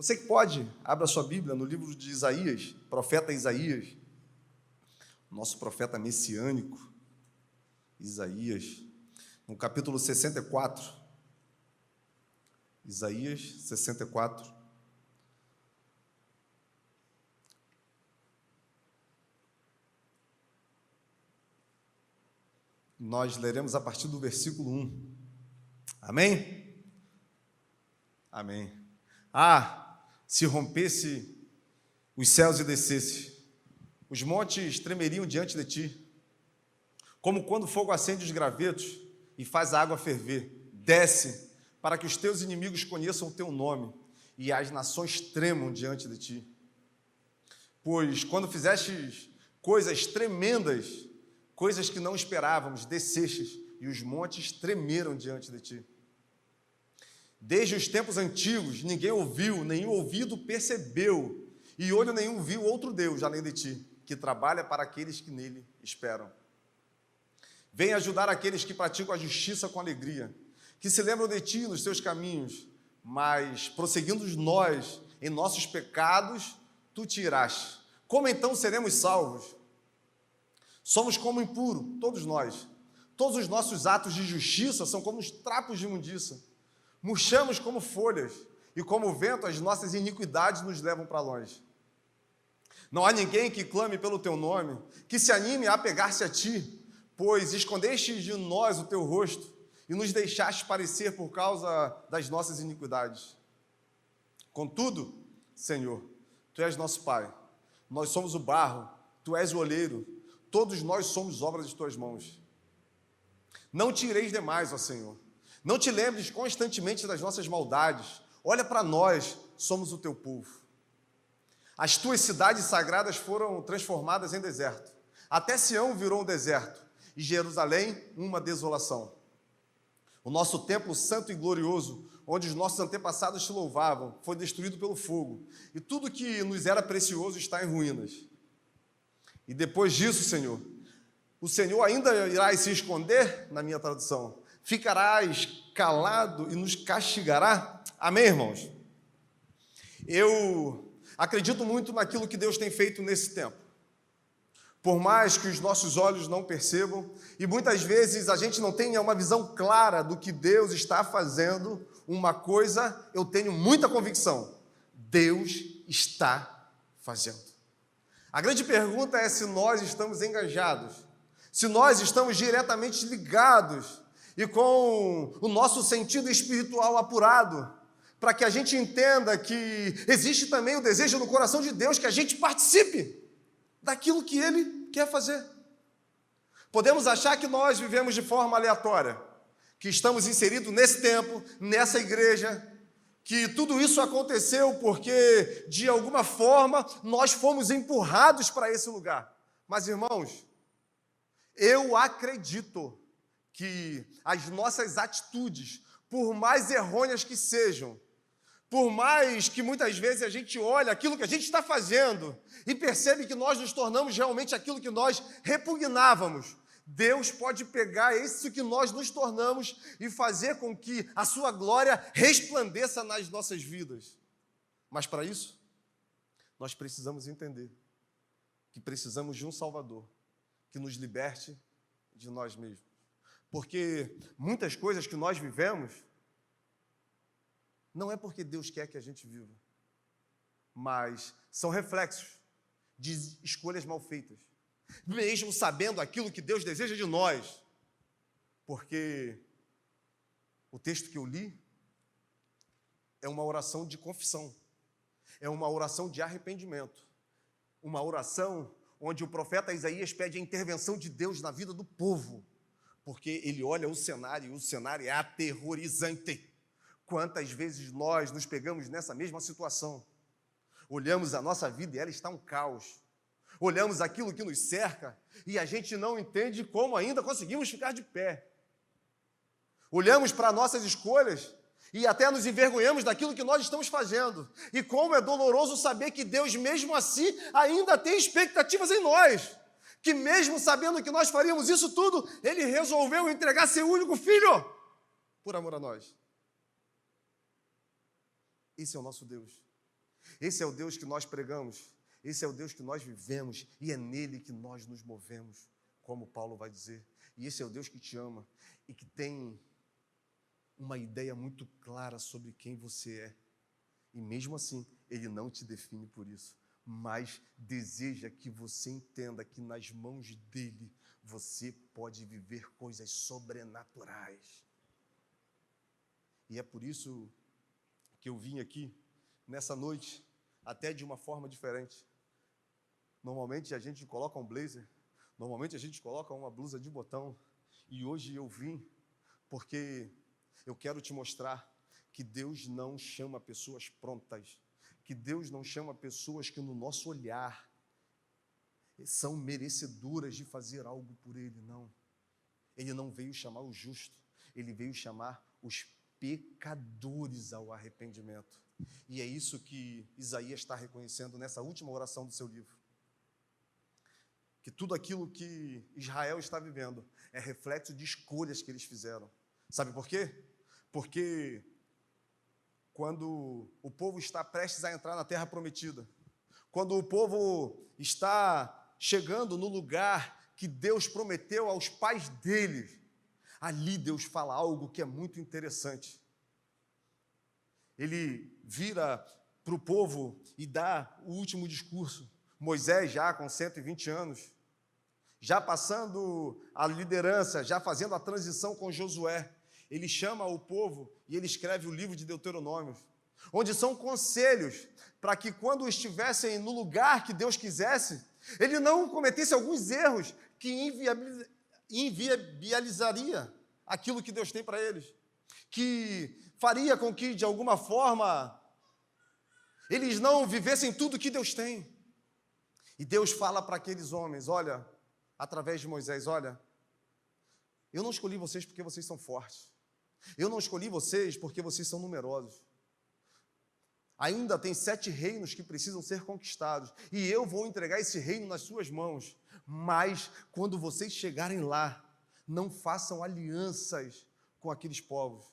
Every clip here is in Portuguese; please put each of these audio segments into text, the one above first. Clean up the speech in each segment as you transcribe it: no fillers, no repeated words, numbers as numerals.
Você que pode, abra sua Bíblia no livro de Isaías, profeta Isaías, nosso profeta messiânico, Isaías, no capítulo 64, Isaías 64. Nós leremos a partir do versículo 1. Amém? Amém. Se rompesse os céus e descesse, os montes tremeriam diante de ti, como quando o fogo acende os gravetos e faz a água ferver. Desce, para que os teus inimigos conheçam o teu nome e as nações tremam diante de ti. Pois quando fizestes coisas tremendas, coisas que não esperávamos, descestes e os montes tremeram diante de ti. Desde os tempos antigos, ninguém ouviu, nenhum ouvido percebeu, e olho nenhum viu outro Deus, além de ti, que trabalha para aqueles que nele esperam. Vem ajudar aqueles que praticam a justiça com alegria, que se lembram de ti nos teus caminhos, mas, prosseguindo nós em nossos pecados, tu te irás. Como então seremos salvos? Somos como impuro, todos nós. Todos os nossos atos de justiça são como os trapos de imundícia. Murchamos como folhas, e como o vento, as nossas iniquidades nos levam para longe. Não há ninguém que clame pelo teu nome, que se anime a apegar-se a ti, pois escondeste de nós o teu rosto, e nos deixaste parecer por causa das nossas iniquidades. Contudo, Senhor, tu és nosso Pai, nós somos o barro, tu és o oleiro, todos nós somos obras de tuas mãos. Não te ireis demais, ó Senhor. Não te lembres constantemente das nossas maldades. Olha para nós, somos o teu povo. As tuas cidades sagradas foram transformadas em deserto. Até Sião virou um deserto, e Jerusalém uma desolação. O nosso templo santo e glorioso, onde os nossos antepassados te louvavam, foi destruído pelo fogo, e tudo que nos era precioso está em ruínas. E depois disso, Senhor, o Senhor ainda irá se esconder, na minha tradução, ficarás calado e nos castigará? Amém, irmãos? Eu acredito muito naquilo que Deus tem feito nesse tempo. Por mais que os nossos olhos não percebam, e muitas vezes a gente não tenha uma visão clara do que Deus está fazendo, uma coisa eu tenho muita convicção: Deus está fazendo. A grande pergunta é se nós estamos engajados, se nós estamos diretamente ligados e com o nosso sentido espiritual apurado, para que a gente entenda que existe também o desejo no coração de Deus que a gente participe daquilo que Ele quer fazer. Podemos achar que nós vivemos de forma aleatória, que estamos inseridos nesse tempo, nessa igreja, que tudo isso aconteceu porque, de alguma forma, nós fomos empurrados para esse lugar. Mas, irmãos, eu acredito que as nossas atitudes, por mais errôneas que sejam, por mais que muitas vezes a gente olha aquilo que a gente está fazendo e percebe que nós nos tornamos realmente aquilo que nós repugnávamos, Deus pode pegar isso que nós nos tornamos e fazer com que a sua glória resplandeça nas nossas vidas. Mas para isso, nós precisamos entender que precisamos de um Salvador que nos liberte de nós mesmos. Porque muitas coisas que nós vivemos não é porque Deus quer que a gente viva, mas são reflexos de escolhas mal feitas, mesmo sabendo aquilo que Deus deseja de nós. Porque o texto que eu li é uma oração de confissão, é uma oração de arrependimento, uma oração onde o profeta Isaías pede a intervenção de Deus na vida do povo, porque ele olha o cenário e o cenário é aterrorizante. Quantas vezes nós nos pegamos nessa mesma situação? Olhamos a nossa vida e ela está um caos. Olhamos aquilo que nos cerca e a gente não entende como ainda conseguimos ficar de pé. Olhamos para nossas escolhas e até nos envergonhamos daquilo que nós estamos fazendo. E como é doloroso saber que Deus, mesmo assim, ainda tem expectativas em nós. Que mesmo sabendo que nós faríamos isso tudo, Ele resolveu entregar seu único filho por amor a nós. Esse é o nosso Deus. Esse é o Deus que nós pregamos, esse é o Deus que nós vivemos, e é nele que nós nos movemos, como Paulo vai dizer. E esse é o Deus que te ama e que tem uma ideia muito clara sobre quem você é. E mesmo assim, ele não te define por isso, mas deseja que você entenda que nas mãos dele você pode viver coisas sobrenaturais. E é por isso que eu vim aqui nessa noite, até de uma forma diferente. Normalmente a gente coloca um blazer, normalmente a gente coloca uma blusa de botão, e hoje eu vim porque eu quero te mostrar que Deus não chama pessoas prontas, que Deus não chama pessoas que no nosso olhar são merecedoras de fazer algo por Ele, não. Ele não veio chamar o justo, Ele veio chamar os pecadores ao arrependimento. E é isso que Isaías está reconhecendo nessa última oração do seu livro. Que tudo aquilo que Israel está vivendo é reflexo de escolhas que eles fizeram. Sabe por quê? Porque quando o povo está prestes a entrar na terra prometida, quando o povo está chegando no lugar que Deus prometeu aos pais deles, ali Deus fala algo que é muito interessante. Ele vira para o povo e dá o último discurso. Moisés, já com 120 anos, já passando a liderança, já fazendo a transição com Josué, ele chama o povo e ele escreve o livro de Deuteronômio, onde são conselhos para que quando estivessem no lugar que Deus quisesse, ele não cometesse alguns erros que inviabilizaria aquilo que Deus tem para eles, que faria com que, de alguma forma, eles não vivessem tudo que Deus tem. E Deus fala para aqueles homens, olha, através de Moisés, olha, eu não escolhi vocês porque vocês são fortes. Eu não escolhi vocês porque vocês são numerosos. Ainda tem 7 reinos que precisam ser conquistados, e eu vou entregar esse reino nas suas mãos. Mas, quando vocês chegarem lá, não façam alianças com aqueles povos.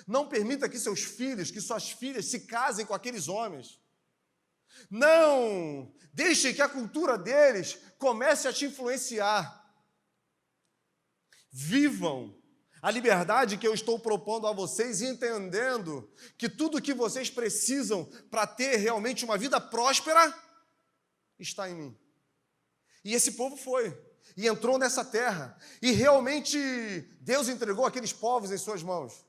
Não permita que seus filhos, que suas filhas se casem com aqueles homens. Não deixe que a cultura deles comece a te influenciar. Vivam a liberdade que eu estou propondo a vocês, entendendo que tudo o que vocês precisam para ter realmente uma vida próspera está em mim. E esse povo foi, e entrou nessa terra, e realmente Deus entregou aqueles povos em suas mãos.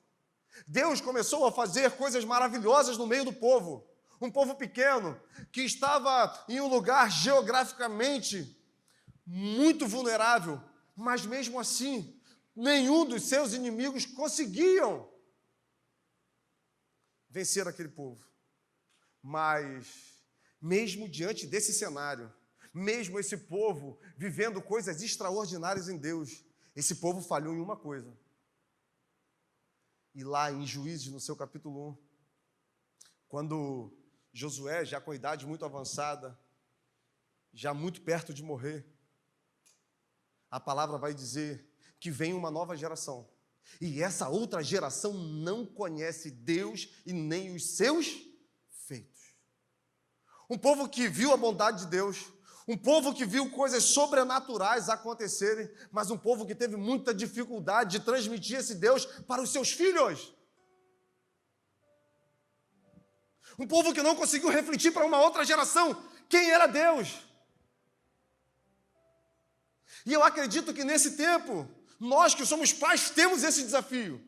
Deus começou a fazer coisas maravilhosas no meio do povo. Um povo pequeno, que estava em um lugar geograficamente muito vulnerável, mas mesmo assim, nenhum dos seus inimigos conseguiam vencer aquele povo. Mas, mesmo diante desse cenário, mesmo esse povo vivendo coisas extraordinárias em Deus, esse povo falhou em uma coisa. E lá em Juízes, no seu capítulo 1, quando Josué, já com idade muito avançada, já muito perto de morrer, a palavra vai dizer que vem uma nova geração. E essa outra geração não conhece Deus e nem os seus feitos. Um povo que viu a bondade de Deus, um povo que viu coisas sobrenaturais acontecerem, mas um povo que teve muita dificuldade de transmitir esse Deus para os seus filhos. Um povo que não conseguiu refletir para uma outra geração quem era Deus. E eu acredito que nesse tempo, nós que somos pais temos esse desafio.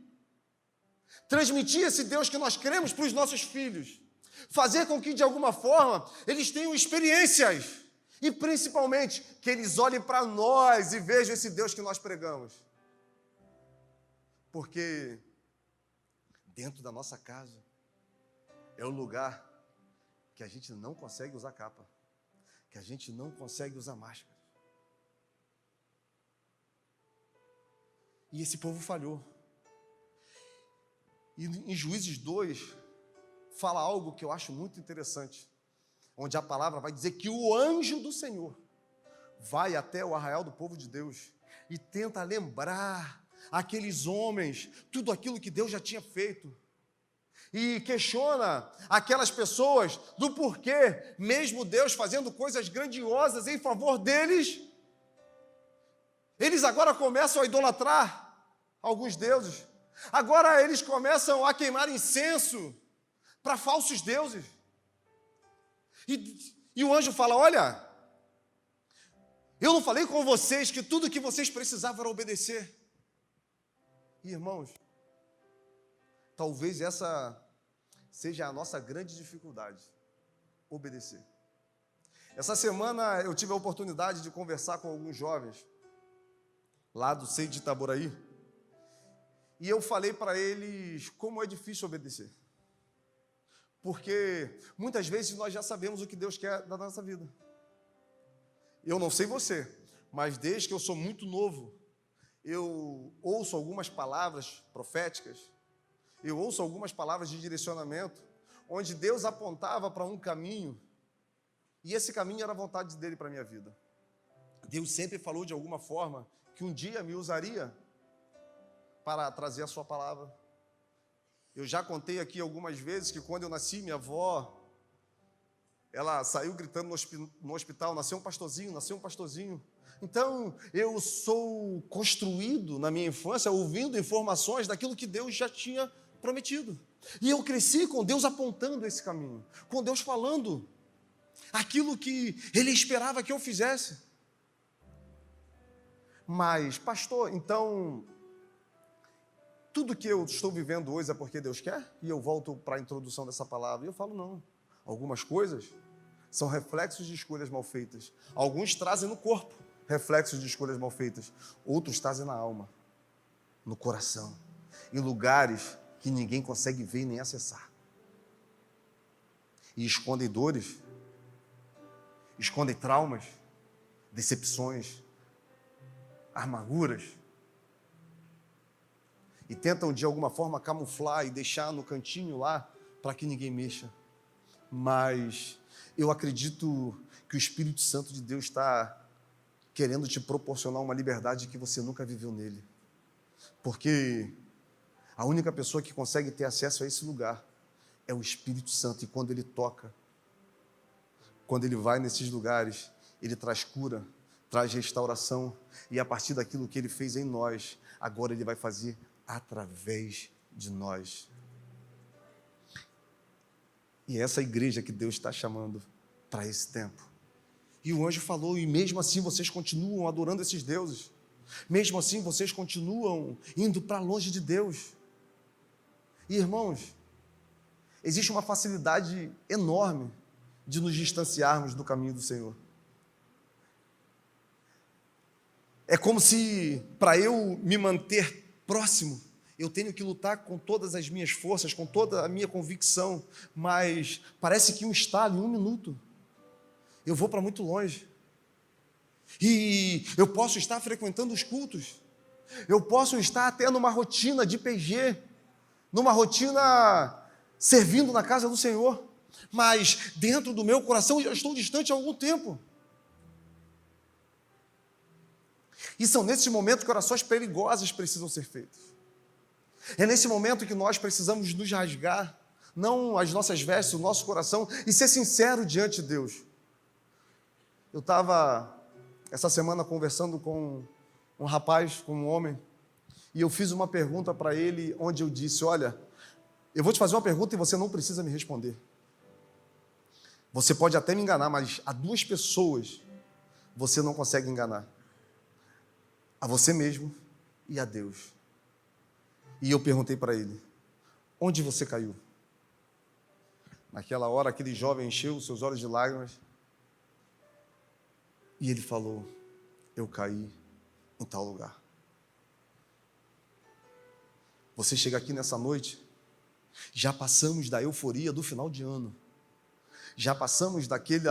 Transmitir esse Deus que nós cremos para os nossos filhos. Fazer com que, de alguma forma, eles tenham experiências. E, principalmente, que eles olhem para nós e vejam esse Deus que nós pregamos. Porque dentro da nossa casa é o lugar que a gente não consegue usar capa, que a gente não consegue usar máscara. E esse povo falhou. E em Juízes 2, fala algo que eu acho muito interessante, onde a palavra vai dizer que o anjo do Senhor vai até o arraial do povo de Deus e tenta lembrar aqueles homens tudo aquilo que Deus já tinha feito. e questiona aquelas pessoas do porquê, mesmo Deus fazendo coisas grandiosas em favor deles, eles agora começam a idolatrar alguns deuses. Agora eles começam a queimar incenso para falsos deuses. E o anjo fala: olha, eu não falei com vocês que tudo que vocês precisavam era obedecer? E, irmãos, talvez essa seja a nossa grande dificuldade, obedecer. Essa semana eu tive a oportunidade de conversar com alguns jovens lá do CEI de Itaboraí, e eu falei para eles como é difícil obedecer. Porque muitas vezes nós já sabemos o que Deus quer da nossa vida. Eu não sei você, mas desde que eu sou muito novo, eu ouço algumas palavras proféticas, eu ouço algumas palavras de direcionamento, onde Deus apontava para um caminho, e esse caminho era a vontade dele para a minha vida. Deus sempre falou de alguma forma que um dia me usaria para trazer a sua palavra. Eu já contei aqui algumas vezes que quando eu nasci, minha avó, ela saiu gritando no hospital: nasceu um pastorzinho, nasceu um pastorzinho. Então, eu sou construído na minha infância ouvindo informações daquilo que Deus já tinha prometido. E eu cresci com Deus apontando esse caminho, com Deus falando aquilo que Ele esperava que eu fizesse. Mas, pastor, então, tudo que eu estou vivendo hoje é porque Deus quer? E eu volto para a introdução dessa palavra, e eu falo: não. Algumas coisas são reflexos de escolhas mal feitas. Alguns trazem no corpo reflexos de escolhas mal feitas. Outros trazem na alma, no coração, em lugares que ninguém consegue ver e nem acessar. E escondem dores, escondem traumas, decepções, amarguras. E tentam de alguma forma camuflar e deixar no cantinho lá para que ninguém mexa. Mas eu acredito que o Espírito Santo de Deus está querendo te proporcionar uma liberdade que você nunca viveu nele. Porque a única pessoa que consegue ter acesso a esse lugar é o Espírito Santo. E quando ele toca, quando ele vai nesses lugares, ele traz cura, traz restauração. E a partir daquilo que ele fez em nós, agora ele vai fazer através de nós. E é essa igreja que Deus está chamando para esse tempo. E o anjo falou: e mesmo assim vocês continuam adorando esses deuses, mesmo assim vocês continuam indo para longe de Deus. E, irmãos, existe uma facilidade enorme de nos distanciarmos do caminho do Senhor. É como se, para eu me manter próximo, eu tenho que lutar com todas as minhas forças, com toda a minha convicção, mas parece que um estalo, em um minuto, eu vou para muito longe. E eu posso estar frequentando os cultos, eu posso estar até numa rotina de PG, numa rotina servindo na casa do Senhor, mas dentro do meu coração eu estou distante há algum tempo. E são nesses momentos que orações perigosas precisam ser feitas. É nesse momento que nós precisamos nos rasgar, não as nossas vestes, o nosso coração, e ser sincero diante de Deus. Eu estava, essa semana, conversando com um rapaz, com um homem, e eu fiz uma pergunta para ele, onde eu disse: olha, eu vou te fazer uma pergunta e você não precisa me responder. Você pode até me enganar, mas a duas pessoas você não consegue enganar: a você mesmo e a Deus. E eu perguntei para ele: onde você caiu? Naquela hora, aquele jovem encheu os seus olhos de lágrimas, e ele falou: eu caí em tal lugar. Você chega aqui nessa noite, já passamos da euforia do final de ano, já passamos daquele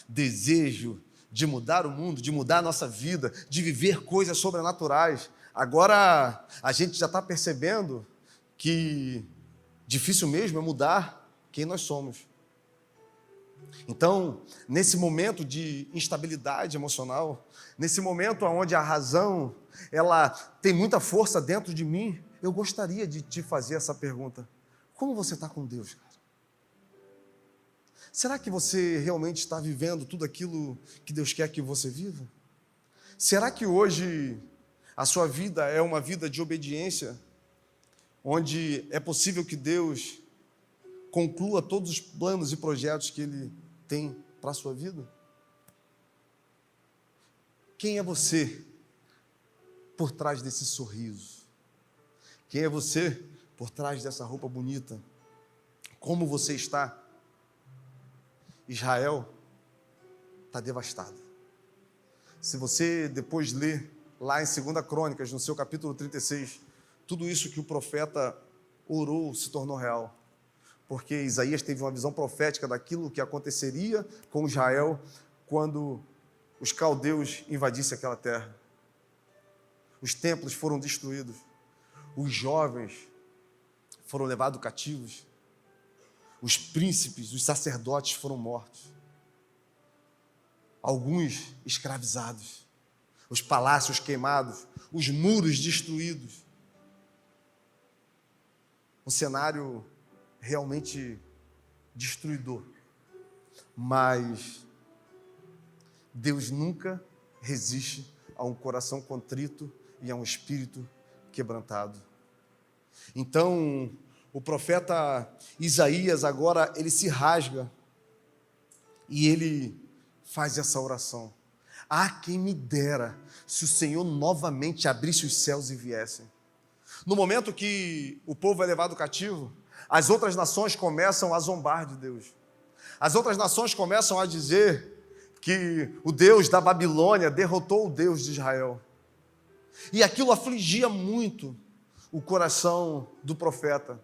desejo de mudar o mundo, de mudar a nossa vida, de viver coisas sobrenaturais. Agora a gente já está percebendo que difícil mesmo é mudar quem nós somos. Então, nesse momento de instabilidade emocional, nesse momento onde a razão ela tem muita força dentro de mim, eu gostaria de te fazer essa pergunta: Como você está com Deus, cara? Será que você realmente está vivendo tudo aquilo que Deus quer que você viva? Será que hoje a sua vida é uma vida de obediência, onde é possível que Deus conclua todos os planos e projetos que Ele tem para a sua vida? Quem é você por trás desse sorriso? Quem é você por trás dessa roupa bonita? Como você está? Israel está devastado. Se você depois ler lá em 2 Crônicas, no seu capítulo 36, tudo isso que o profeta orou se tornou real. Porque Isaías teve uma visão profética daquilo que aconteceria com Israel quando os caldeus invadissem aquela terra. Os templos foram destruídos. Os jovens foram levados cativos. Os príncipes, os sacerdotes foram mortos. Alguns escravizados. Os palácios queimados. Os muros destruídos. Um cenário realmente destruidor. Mas Deus nunca resiste a um coração contrito e a um espírito quebrantado. Então, o profeta Isaías agora, ele se rasga e ele faz essa oração. Ah, quem me dera se o Senhor novamente abrisse os céus e viessem. No momento que o povo é levado cativo, as outras nações começam a zombar de Deus. As outras nações começam a dizer que o Deus da Babilônia derrotou o Deus de Israel. E aquilo afligia muito o coração do profeta.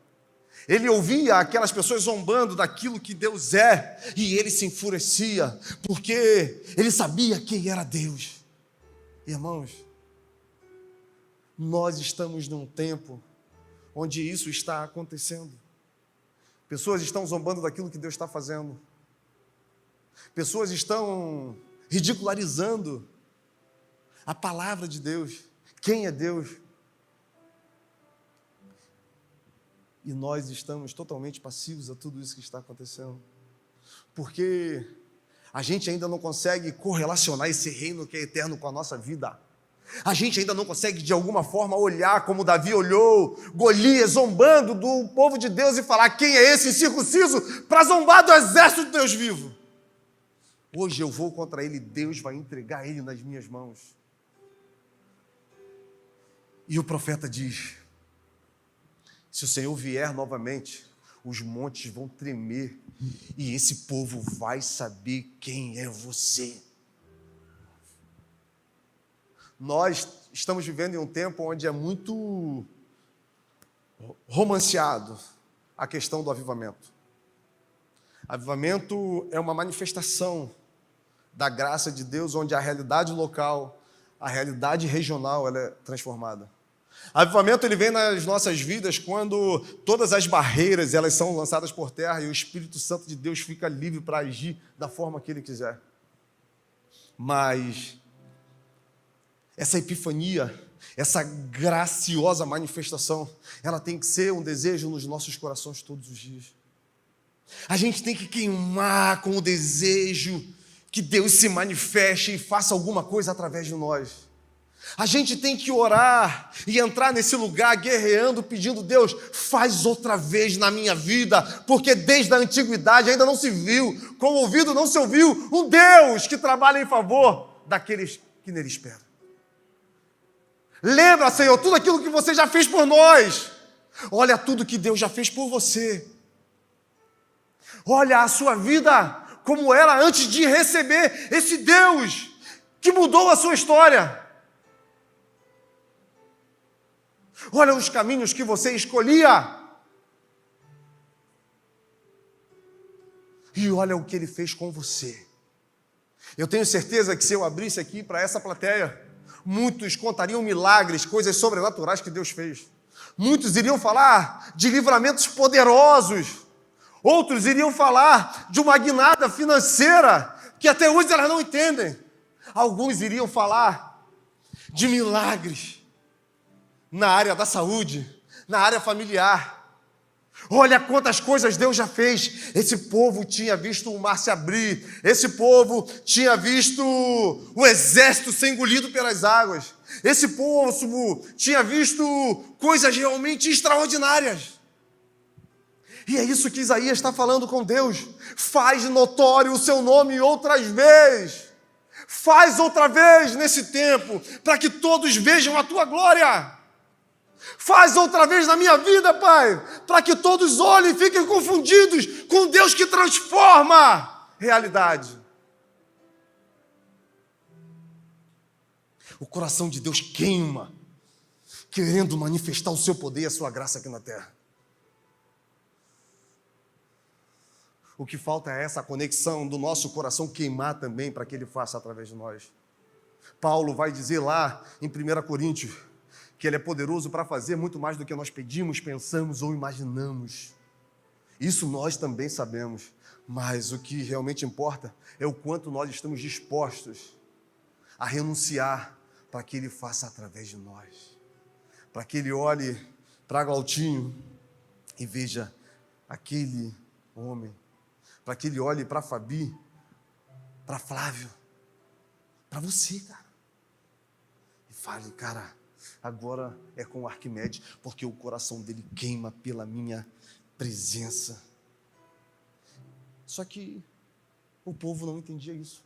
Ele ouvia aquelas pessoas zombando daquilo que Deus é, e ele se enfurecia, porque ele sabia quem era Deus. Irmãos, nós estamos num tempo onde isso está acontecendo. Pessoas estão zombando daquilo que Deus está fazendo. Pessoas estão ridicularizando a palavra de Deus. Quem é Deus? E nós estamos totalmente passivos a tudo isso que está acontecendo. Porque a gente ainda não consegue correlacionar esse reino que é eterno com a nossa vida. A gente ainda não consegue, de alguma forma, olhar como Davi olhou, Golias zombando do povo de Deus e falar: quem é esse incircunciso para zombar do exército de Deus vivo? Hoje eu vou contra ele, Deus vai entregar ele nas minhas mãos. E o profeta diz: se o Senhor vier novamente, os montes vão tremer e esse povo vai saber quem é você. Nós estamos vivendo em um tempo onde é muito romanceado a questão do avivamento. Avivamento é uma manifestação da graça de Deus, onde a realidade local, a realidade regional, ela é transformada. Avivamento, ele vem nas nossas vidas quando todas as barreiras, elas são lançadas por terra e o Espírito Santo de Deus fica livre para agir da forma que Ele quiser. Mas essa epifania, essa graciosa manifestação, ela tem que ser um desejo nos nossos corações todos os dias. A gente tem que queimar com o desejo que Deus se manifeste e faça alguma coisa através de nós. A gente tem que orar e entrar nesse lugar guerreando, pedindo: Deus, faz outra vez na minha vida, porque desde a antiguidade ainda não se viu, com o ouvido não se ouviu, um Deus que trabalha em favor daqueles que nele esperam. Lembra, Senhor, tudo aquilo que você já fez por nós. Olha tudo que Deus já fez por você. Olha a sua vida como era antes de receber esse Deus que mudou a sua história. Olha os caminhos que você escolhia. E olha o que Ele fez com você. Eu tenho certeza que se eu abrisse aqui para essa plateia, muitos contariam milagres, coisas sobrenaturais que Deus fez. Muitos iriam falar de livramentos poderosos. Outros iriam falar de uma guinada financeira que até hoje elas não entendem. Alguns iriam falar de milagres na área da saúde, na área familiar. Olha quantas coisas Deus já fez. Esse povo tinha visto o mar se abrir. Esse povo tinha visto o exército ser engolido pelas águas. Esse povo tinha visto coisas realmente extraordinárias. E é isso que Isaías está falando com Deus. Faz notório o seu nome outras vezes. Faz outra vez nesse tempo, para que todos vejam a tua glória. Faz outra vez na minha vida, Pai, para que todos olhem e fiquem confundidos com Deus que transforma realidade. O coração de Deus queima, querendo manifestar o seu poder e a sua graça aqui na terra. O que falta é essa conexão do nosso coração queimar também para que Ele faça através de nós. Paulo vai dizer lá em 1 Coríntios que Ele é poderoso para fazer muito mais do que nós pedimos, pensamos ou imaginamos. Isso nós também sabemos, mas o que realmente importa é o quanto nós estamos dispostos a renunciar para que Ele faça através de nós. Para que Ele olhe para Glautinho e veja aquele homem. Para que Ele olhe para Fabi, para Flávio, para você, cara. E fale, cara, agora é com o Arquimedes, porque o coração dele queima pela minha presença. Só que o povo não entendia isso.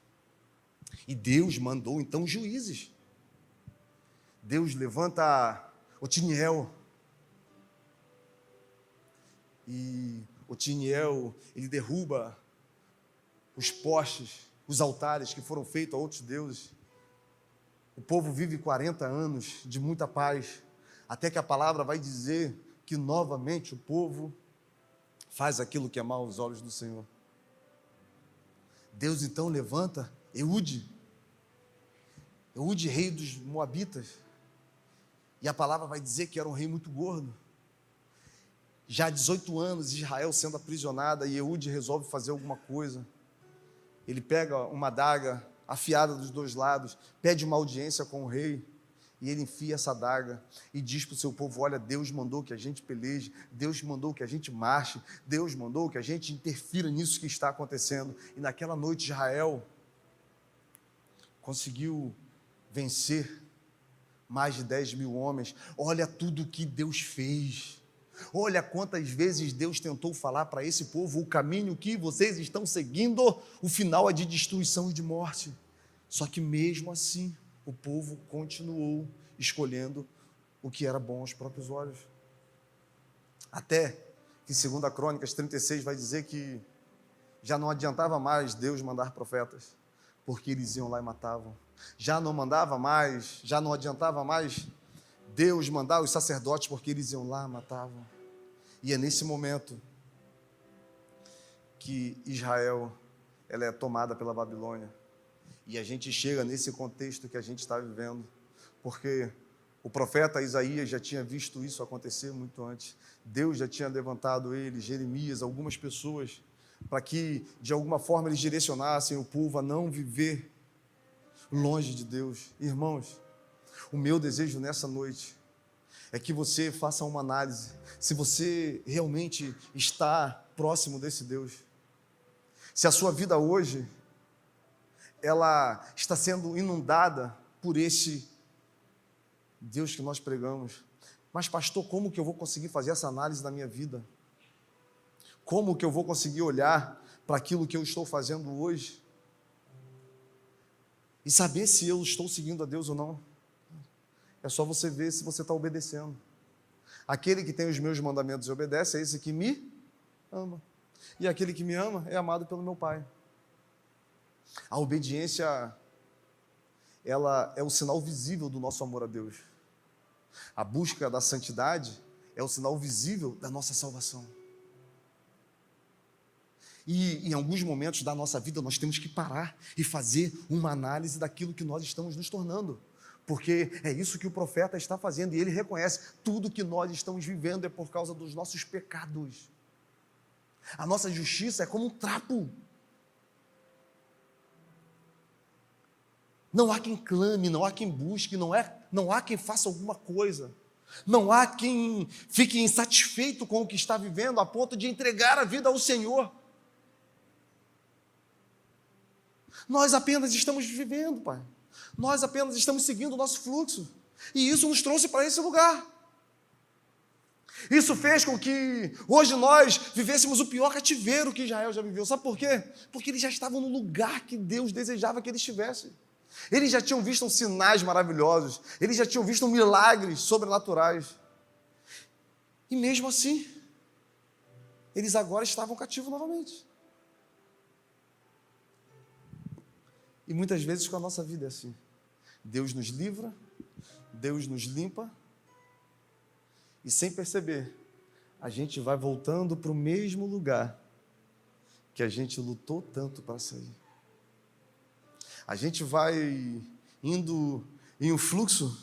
E Deus mandou então juízes. Deus levanta Otiniel. E Otiniel, ele derruba os postes, os altares que foram feitos a outros deuses. O povo vive 40 anos de muita paz, até que a palavra vai dizer que novamente o povo faz aquilo que é mal aos olhos do Senhor. Deus então levanta Eude, rei dos Moabitas, e a palavra vai dizer que era um rei muito gordo. Já há 18 anos, Israel sendo aprisionada, e Eude resolve fazer alguma coisa. Ele pega uma adaga afiada dos dois lados, pede uma audiência com o rei, e ele enfia essa adaga e diz para o seu povo: olha, Deus mandou que a gente peleje, Deus mandou que a gente marche, Deus mandou que a gente interfira nisso que está acontecendo. E naquela noite Israel conseguiu vencer mais de 10 mil homens. Olha tudo que Deus fez. Olha quantas vezes Deus tentou falar para esse povo: o caminho que vocês estão seguindo, o final é de destruição e de morte. Só que mesmo assim, o povo continuou escolhendo o que era bom aos próprios olhos. Até que em 2 Crônicas 36 vai dizer que já não adiantava mais Deus mandar profetas, porque eles iam lá e matavam. Já não adiantava mais Deus mandar os sacerdotes, porque eles iam lá e matavam. E é nesse momento que Israel ela é tomada pela Babilônia. E a gente chega nesse contexto que a gente está vivendo, porque o profeta Isaías já tinha visto isso acontecer muito antes. Deus já tinha levantado ele, Jeremias, algumas pessoas, para que de alguma forma eles direcionassem o povo a não viver longe de Deus. Irmãos, o meu desejo nessa noite é que você faça uma análise, se você realmente está próximo desse Deus. Se a sua vida hoje, ela está sendo inundada por esse Deus que nós pregamos. Mas pastor, como que eu vou conseguir fazer essa análise na minha vida? Como que eu vou conseguir olhar para aquilo que eu estou fazendo hoje e saber se eu estou seguindo a Deus ou não? É só você ver se você está obedecendo. Aquele que tem os meus mandamentos e obedece é esse que me ama. E aquele que me ama é amado pelo meu Pai. A obediência, ela é o sinal visível do nosso amor a Deus. A busca da santidade é o sinal visível da nossa salvação. E em alguns momentos da nossa vida nós temos que parar e fazer uma análise daquilo que nós estamos nos tornando. Porque é isso que o profeta está fazendo, e ele reconhece: tudo que nós estamos vivendo é por causa dos nossos pecados. A nossa justiça é como um trapo. Não há quem clame, não há quem busque, não há quem faça alguma coisa. Não há quem fique insatisfeito com o que está vivendo a ponto de entregar a vida ao Senhor. Nós apenas estamos vivendo, Pai. Nós apenas estamos seguindo o nosso fluxo. E isso nos trouxe para esse lugar. Isso fez com que hoje nós vivêssemos o pior cativeiro que Israel já viveu. Sabe por quê? Porque eles já estavam no lugar que Deus desejava que eles estivessem. Eles já tinham visto sinais maravilhosos. Eles já tinham visto milagres sobrenaturais. E mesmo assim, eles agora estavam cativos novamente. E muitas vezes com a nossa vida é assim. Deus nos livra, Deus nos limpa, e sem perceber, a gente vai voltando para o mesmo lugar que a gente lutou tanto para sair. A gente vai indo em um fluxo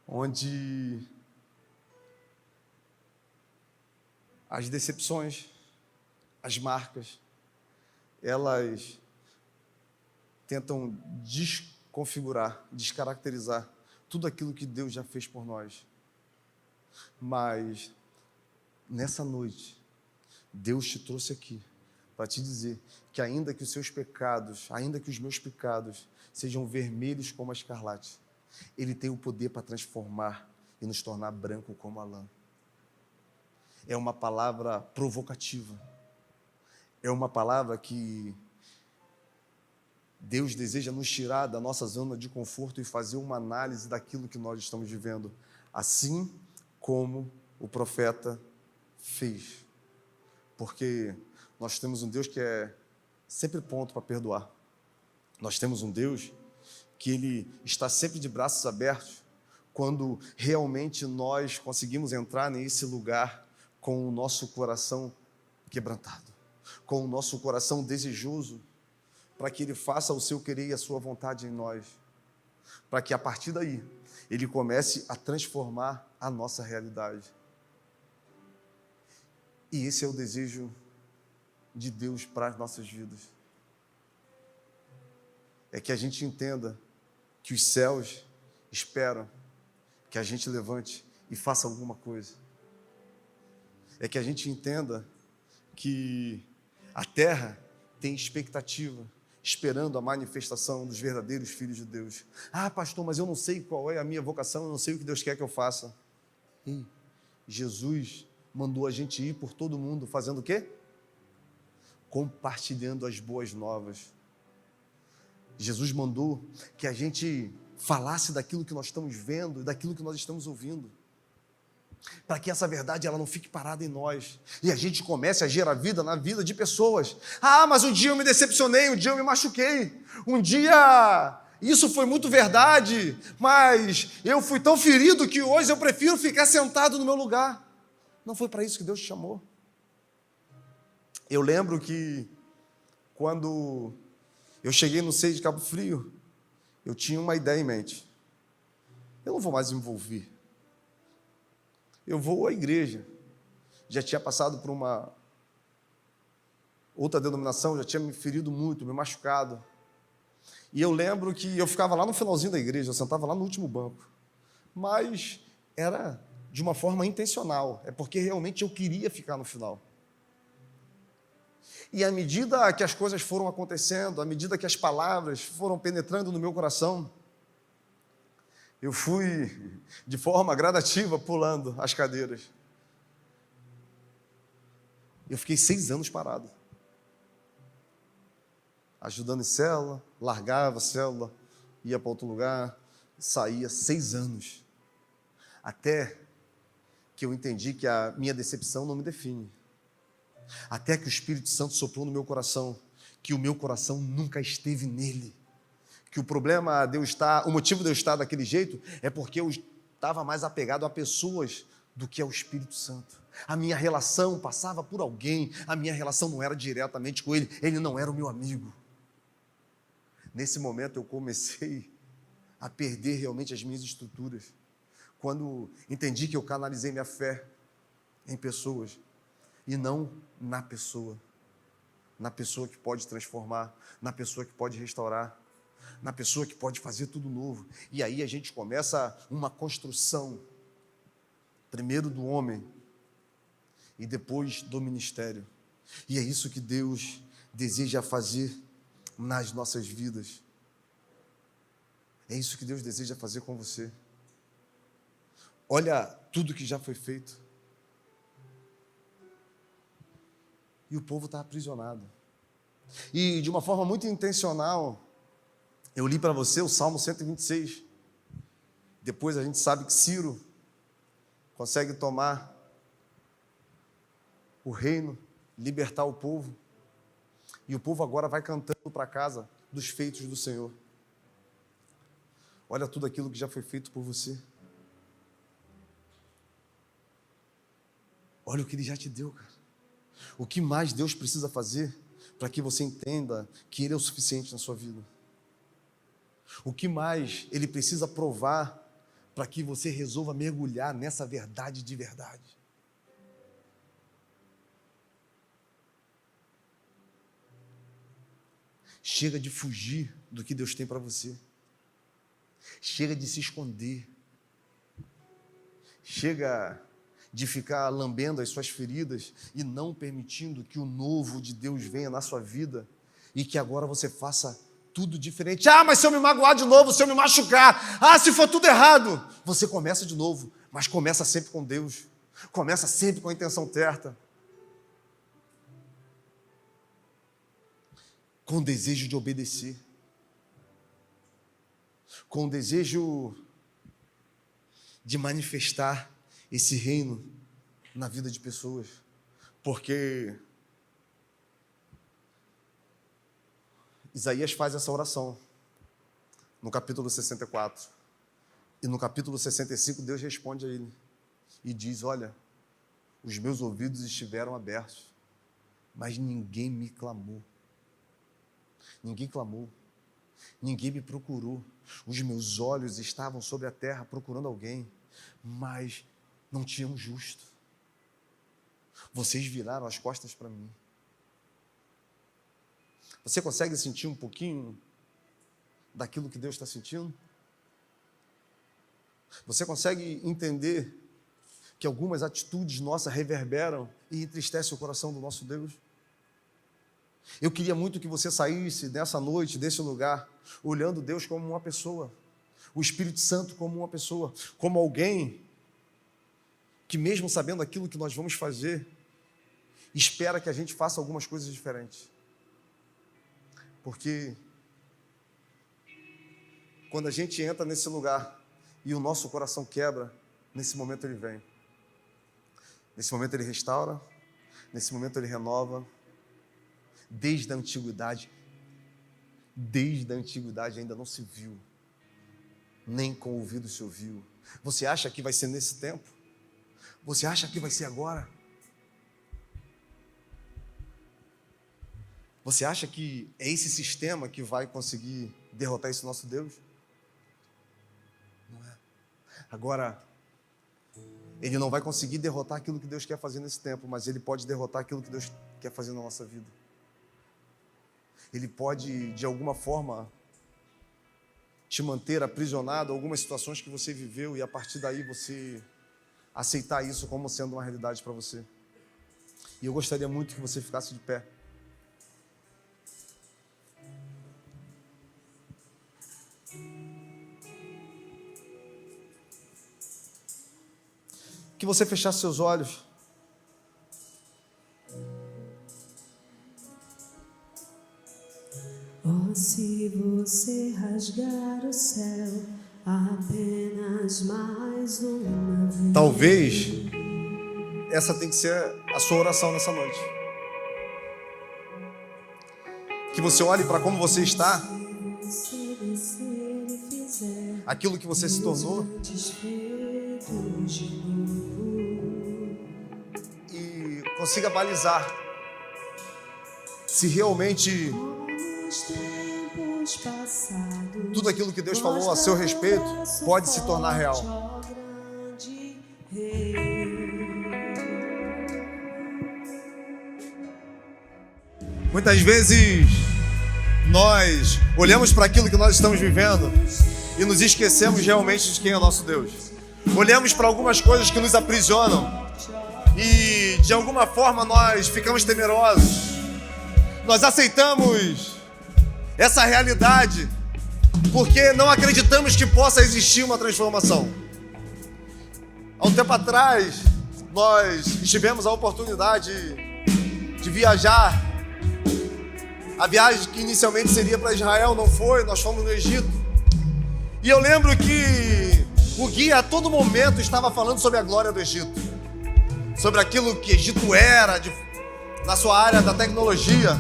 onde as decepções, as marcas, elas tentam desconfigurar, descaracterizar tudo aquilo que Deus já fez por nós. Mas, nessa noite, Deus te trouxe aqui para te dizer que ainda que os seus pecados, ainda que os meus pecados sejam vermelhos como a escarlate, Ele tem o poder para transformar e nos tornar branco como a lã. É uma palavra provocativa. É uma palavra que Deus deseja nos tirar da nossa zona de conforto e fazer uma análise daquilo que nós estamos vivendo, assim como o profeta fez. Porque nós temos um Deus que é sempre pronto para perdoar. Nós temos um Deus que Ele está sempre de braços abertos quando realmente nós conseguimos entrar nesse lugar com o nosso coração quebrantado, com o nosso coração desejoso, para que Ele faça o seu querer e a sua vontade em nós, para que a partir daí Ele comece a transformar a nossa realidade. E esse é o desejo de Deus para as nossas vidas. É que a gente entenda que os céus esperam que a gente levante e faça alguma coisa. É que a gente entenda que a terra tem expectativa, esperando a manifestação dos verdadeiros filhos de Deus. Ah, pastor, mas eu não sei qual é a minha vocação, eu não sei o que Deus quer que eu faça. E Jesus mandou a gente ir por todo mundo, fazendo o quê? Compartilhando as boas novas. Jesus mandou que a gente falasse daquilo que nós estamos vendo, daquilo que nós estamos ouvindo, para que essa verdade ela não fique parada em nós, e a gente comece a gerar vida na vida de pessoas. Ah, mas um dia eu me decepcionei, um dia eu me machuquei, um dia isso foi muito verdade, mas eu fui tão ferido que hoje eu prefiro ficar sentado no meu lugar. Não foi para isso que Deus te chamou. Eu lembro que quando eu cheguei no CEI de Cabo Frio, eu tinha uma ideia em mente. Eu não vou mais me envolver. Eu vou à igreja. Já tinha passado por uma outra denominação, já tinha me ferido muito, me machucado. E eu lembro que eu ficava lá no finalzinho da igreja, eu sentava lá no último banco. Mas era de uma forma intencional, é porque realmente eu queria ficar no final. E à medida que as coisas foram acontecendo, à medida que as palavras foram penetrando no meu coração, eu fui, de forma gradativa, pulando as cadeiras. Eu fiquei 6 anos parado. Ajudando em célula, largava a célula, ia para outro lugar, saía 6 anos. Até que eu entendi que a minha decepção não me define. Até que o Espírito Santo soprou no meu coração, que o meu coração nunca esteve nele. Que o problema de eu estar, o motivo de eu estar daquele jeito é porque eu estava mais apegado a pessoas do que ao Espírito Santo. A minha relação passava por alguém, a minha relação não era diretamente com ele, ele não era o meu amigo. Nesse momento eu comecei a perder realmente as minhas estruturas. Quando entendi que eu canalizei minha fé em pessoas e não na pessoa que pode transformar, na pessoa que pode restaurar. na pessoa que pode fazer tudo novo. E aí a gente começa uma construção, primeiro do homem e depois do ministério. E é isso que Deus deseja fazer nas nossas vidas. É isso que Deus deseja fazer com você. Olha tudo que já foi feito. E o povo está aprisionado. E de uma forma muito intencional, eu li para você o Salmo 126. Depois a gente sabe que Ciro consegue tomar o reino, libertar o povo. E o povo agora vai cantando para casa dos feitos do Senhor. Olha tudo aquilo que já foi feito por você. Olha o que Ele já te deu, cara. O que mais Deus precisa fazer para que você entenda que Ele é o suficiente na sua vida? O que mais Ele precisa provar para que você resolva mergulhar nessa verdade de verdade? Chega de fugir do que Deus tem para você. Chega de se esconder. Chega de ficar lambendo as suas feridas e não permitindo que o novo de Deus venha na sua vida e que agora você faça tudo diferente. Ah, mas se eu me magoar de novo, se eu me machucar, se for tudo errado, você começa de novo, mas começa sempre com Deus, começa sempre com a intenção certa, com o desejo de obedecer, com o desejo de manifestar esse reino na vida de pessoas, porque Isaías faz essa oração no capítulo 64, e no capítulo 65 Deus responde a ele e diz: olha, os meus ouvidos estiveram abertos, mas ninguém me clamou, ninguém me procurou, os meus olhos estavam sobre a terra procurando alguém, mas não tinha um justo. Vocês viraram as costas para mim. Você consegue sentir um pouquinho daquilo que Deus está sentindo? Você consegue entender que algumas atitudes nossas reverberam e entristecem o coração do nosso Deus? Eu queria muito que você saísse nessa noite, desse lugar, olhando Deus como uma pessoa, o Espírito Santo como uma pessoa, como alguém que mesmo sabendo aquilo que nós vamos fazer, espera que a gente faça algumas coisas diferentes. Porque quando a gente entra nesse lugar e o nosso coração quebra, nesse momento Ele vem. Nesse momento Ele restaura, nesse momento Ele renova. Desde a antiguidade ainda não se viu, nem com o ouvido se ouviu. Você acha que vai ser nesse tempo? Você acha que vai ser agora? Você acha que é esse sistema que vai conseguir derrotar esse nosso Deus? Não é. Agora, Ele não vai conseguir derrotar aquilo que Deus quer fazer nesse tempo, mas Ele pode derrotar aquilo que Deus quer fazer na nossa vida. Ele pode, de alguma forma, te manter aprisionado a algumas situações que você viveu e a partir daí você aceitar isso como sendo uma realidade para você. E eu gostaria muito que você ficasse de pé. Que você fechasse seus olhos. Oh, se você rasgar o céu apenas mais uma vez. Talvez essa tem que ser a sua oração nessa noite. Que você olhe para como você está, aquilo que você se tornou, e consiga balizar se realmente tudo aquilo que Deus falou a seu respeito pode se tornar real. Muitas vezes nós olhamos para aquilo que nós estamos vivendo e nos esquecemos realmente de quem é o nosso Deus. Olhamos para algumas coisas que nos aprisionam e de alguma forma nós ficamos temerosos. Nós aceitamos essa realidade porque não acreditamos que possa existir uma transformação. Há um tempo atrás, nós tivemos a oportunidade de viajar. A viagem que inicialmente seria para Israel não foi, nós fomos no Egito. E eu lembro que o guia a todo momento estava falando sobre a glória do Egito, sobre aquilo que Egito era na sua área da tecnologia,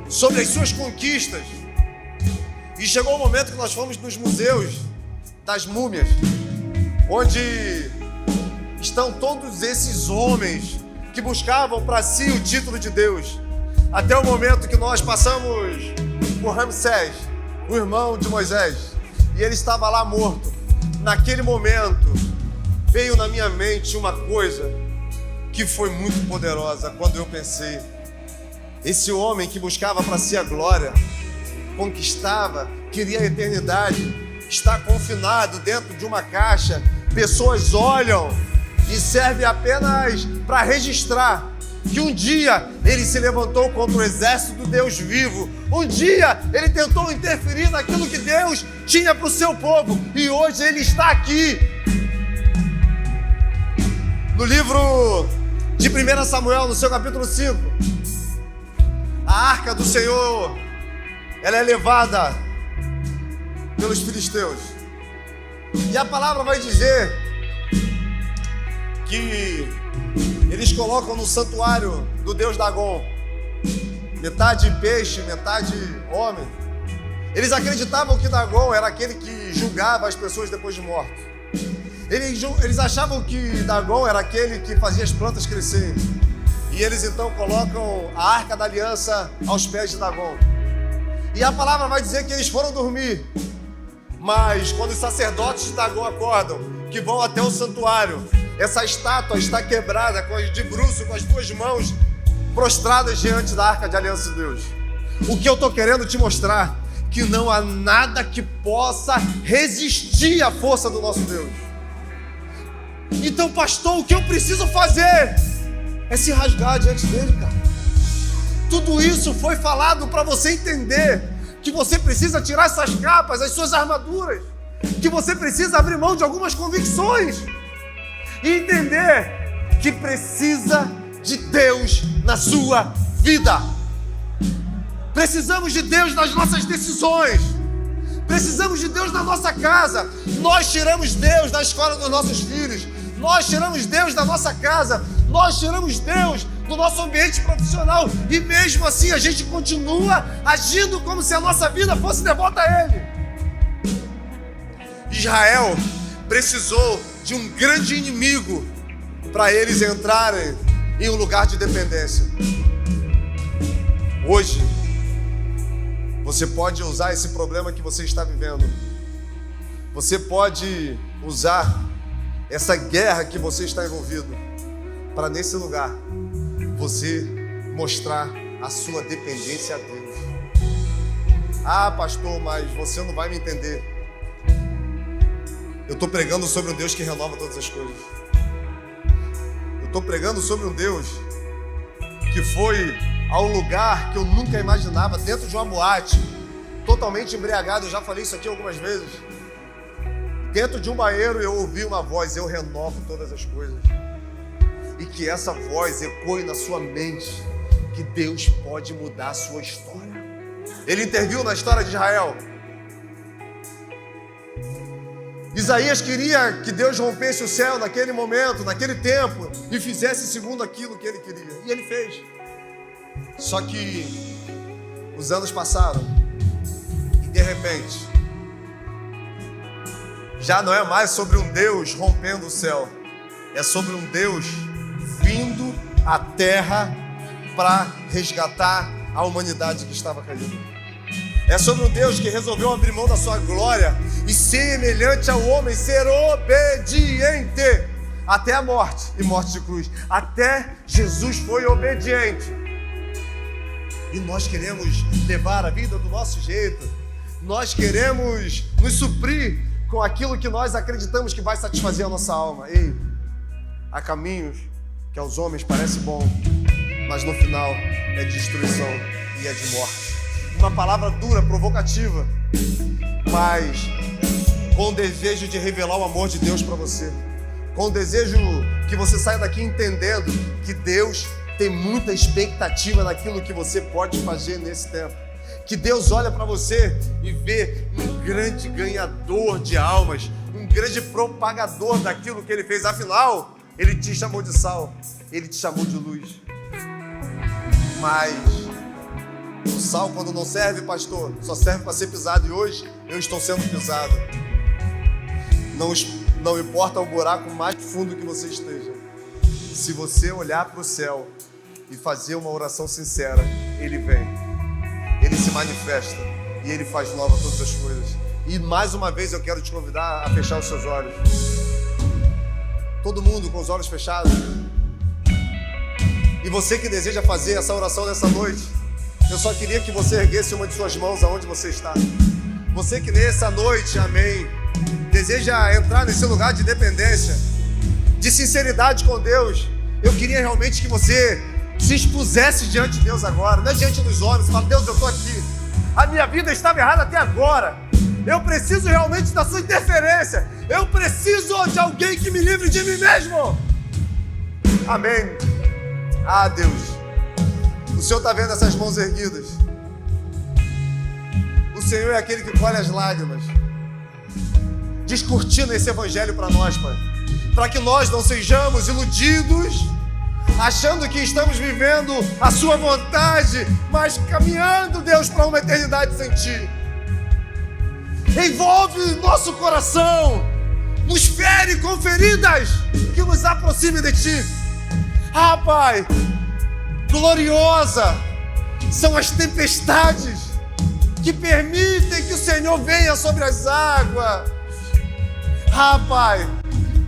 sobre as suas conquistas. E chegou o momento que nós fomos nos museus das múmias, onde estão todos esses homens que buscavam para si o título de Deus. Até o momento que nós passamos por Ramsés, o irmão de Moisés, e ele estava lá morto. Naquele momento veio na minha mente uma coisa que foi muito poderosa quando eu pensei: esse homem que buscava para si a glória, conquistava, queria a eternidade, está confinado dentro de uma caixa. Pessoas olham e serve apenas para registrar que um dia ele se levantou contra o exército do Deus vivo. Um dia ele tentou interferir naquilo que Deus tinha para o seu povo, e hoje ele está aqui. No livro de 1 Samuel, no seu capítulo 5, a arca do Senhor, ela é levada pelos filisteus. E a palavra vai dizer que eles colocam no santuário do deus Dagon, metade peixe, metade homem. Eles acreditavam que Dagon era aquele que julgava as pessoas depois de morto. Eles achavam que Dagon era aquele que fazia as plantas crescerem. E eles então colocam a arca da aliança aos pés de Dagon. E a palavra vai dizer que eles foram dormir. Mas quando os sacerdotes de Dagon acordam, que vão até o santuário, essa estátua está quebrada, de bruços, com as duas mãos prostradas diante da arca de aliança de Deus. O que eu estou querendo te mostrar, que não há nada que possa resistir à força do nosso Deus. Então, pastor, o que eu preciso fazer é se rasgar diante dele, cara. Tudo isso foi falado para você entender que você precisa tirar essas capas, as suas armaduras, que você precisa abrir mão de algumas convicções e entender que precisa de Deus na sua vida. Precisamos de Deus nas nossas decisões. Precisamos de Deus na nossa casa. Nós tiramos Deus da escola dos nossos filhos. Nós tiramos Deus da nossa casa. Nós tiramos Deus do nosso ambiente profissional. E mesmo assim a gente continua agindo como se a nossa vida fosse devota a Ele. Israel precisou de um grande inimigo para eles entrarem em um lugar de dependência. Hoje, você pode usar esse problema que você está vivendo. Você pode usar essa guerra que você está envolvido para, nesse lugar, você mostrar a sua dependência a Deus. Ah, pastor, mas você não vai me entender. Eu estou pregando sobre um Deus que renova todas as coisas. Eu estou pregando sobre um Deus que foi a um lugar que eu nunca imaginava, dentro de uma boate, totalmente embriagado. Eu já falei isso aqui algumas vezes. Dentro de um banheiro eu ouvi uma voz: eu renovo todas as coisas. E que essa voz ecoe na sua mente que Deus pode mudar a sua história. Ele interviu na história de Israel. Isaías queria que Deus rompesse o céu naquele momento, naquele tempo, e fizesse segundo aquilo que ele queria. E ele fez. Só que os anos passaram e de repente já não é mais sobre um Deus rompendo o céu. É sobre um Deus vindo à terra para resgatar a humanidade que estava caída. É sobre um Deus que resolveu abrir mão da sua glória e, semelhante ao homem, ser obediente até a morte, e morte de cruz. Até Jesus foi obediente. e nós queremos levar a vida do nosso jeito. Nós queremos nos suprir com aquilo que nós acreditamos que vai satisfazer a nossa alma. Ei, há caminhos que aos homens parece bom, mas no final é de destruição e é de morte. Uma palavra dura, provocativa, mas com o desejo de revelar o amor de Deus para você, com o desejo que você saia daqui entendendo que Deus tem muita expectativa naquilo que você pode fazer nesse tempo. Que Deus olha para você e vê um grande ganhador de almas, um grande propagador daquilo que Ele fez. Afinal, Ele te chamou de sal, Ele te chamou de luz. Mas o sal, quando não serve, pastor, só serve para ser pisado. E hoje eu estou sendo pisado. Não importa o buraco mais fundo que você esteja. Se você olhar para o céu e fazer uma oração sincera, Ele vem. Ele se manifesta e Ele faz nova todas as coisas. E mais uma vez eu quero te convidar a fechar os seus olhos. Todo mundo com os olhos fechados. E você que deseja fazer essa oração nessa noite, eu só queria que você erguesse uma de suas mãos aonde você está. Você que nessa noite, amém, deseja entrar nesse lugar de dependência, de sinceridade com Deus, eu queria realmente que você se expusesse diante de Deus agora, não é diante dos homens. Fala: Deus, eu estou aqui, a minha vida estava errada até agora, eu preciso realmente da sua interferência, eu preciso de alguém que me livre de mim mesmo. Amém. Ah, Deus, o Senhor está vendo essas mãos erguidas. O Senhor é aquele que colhe as lágrimas. Descortina esse evangelho para nós, Pai, para que nós não sejamos iludidos, achando que estamos vivendo a sua vontade, mas caminhando, Deus, para uma eternidade sem Ti. Envolve nosso coração, nos fere com feridas que nos aproximem de Ti. Ah, Pai, gloriosa são as tempestades que permitem que o Senhor venha sobre as águas. Ah, Pai,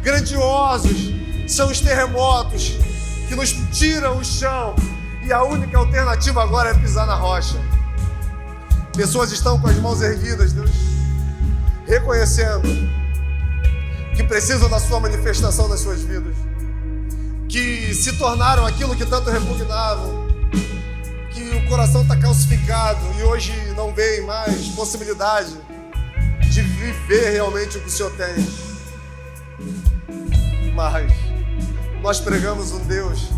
grandiosos são os terremotos que nos tiram o chão e a única alternativa agora é pisar na rocha. Pessoas estão com as mãos erguidas, Deus, reconhecendo que precisam da sua manifestação nas suas vidas, que se tornaram aquilo que tanto repugnavam, que o coração está calcificado e hoje não vê mais possibilidade de viver realmente o que o Senhor tem. Mas nós pregamos um Deus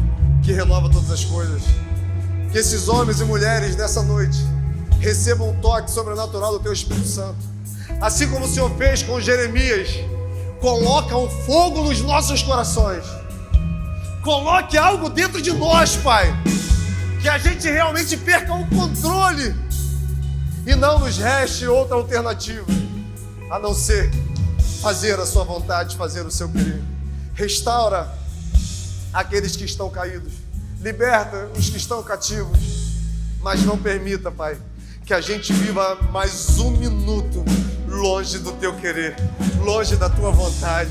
que renova todas as coisas. Que esses homens e mulheres nessa noite recebam um toque sobrenatural do Teu Espírito Santo. Assim como o Senhor fez com Jeremias, coloca um fogo nos nossos corações. Coloque algo dentro de nós, Pai, que a gente realmente perca o controle e não nos reste outra alternativa a não ser fazer a sua vontade, fazer o seu querer. Restaura aqueles que estão caídos, liberta os que estão cativos, mas não permita, Pai, que a gente viva mais um minuto longe do Teu querer, longe da Tua vontade,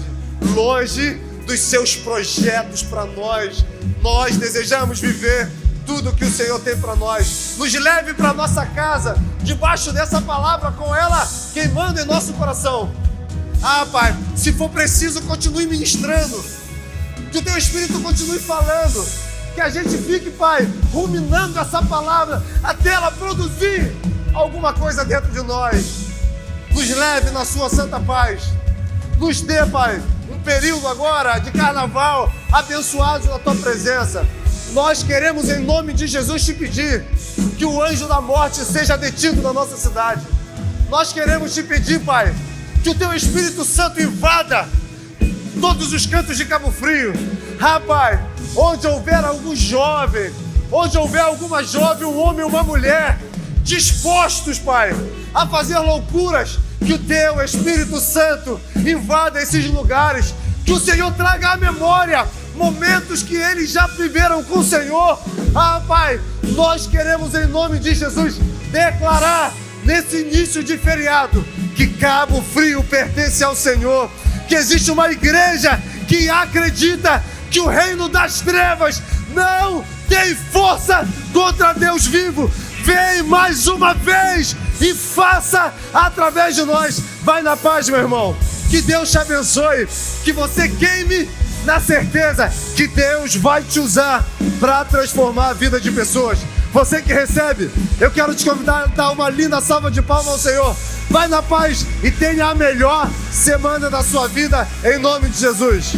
longe dos Seus projetos para nós. Nós desejamos viver tudo que o Senhor tem para nós. Nos leve para nossa casa, debaixo dessa palavra, com ela queimando em nosso coração. Ah, Pai, se for preciso, continue ministrando, que o Teu Espírito continue falando, que a gente fique, Pai, ruminando essa palavra até ela produzir alguma coisa dentro de nós. Nos leve na Sua santa paz. Nos dê, Pai, um período agora de carnaval abençoado na Tua presença. Nós queremos, em nome de Jesus, te pedir que o anjo da morte seja detido na nossa cidade. Nós queremos te pedir, Pai, que o Teu Espírito Santo invada todos os cantos de Cabo Frio. Ah, Pai, onde houver algum jovem, onde houver alguma jovem, um homem ou uma mulher, dispostos, Pai, a fazer loucuras, que o Teu Espírito Santo invada esses lugares, que o Senhor traga à memória momentos que eles já viveram com o Senhor. Ah, Pai, nós queremos, em nome de Jesus, declarar nesse início de feriado que Cabo Frio pertence ao Senhor, que existe uma igreja que acredita que o reino das trevas não tem força contra Deus vivo. Vem mais uma vez e faça através de nós. Vai na paz, meu irmão. Que Deus te abençoe. Que você queime na certeza que Deus vai te usar para transformar a vida de pessoas. Você que recebe, eu quero te convidar a dar uma linda salva de palmas ao Senhor. Vai na paz e tenha a melhor semana da sua vida, em nome de Jesus.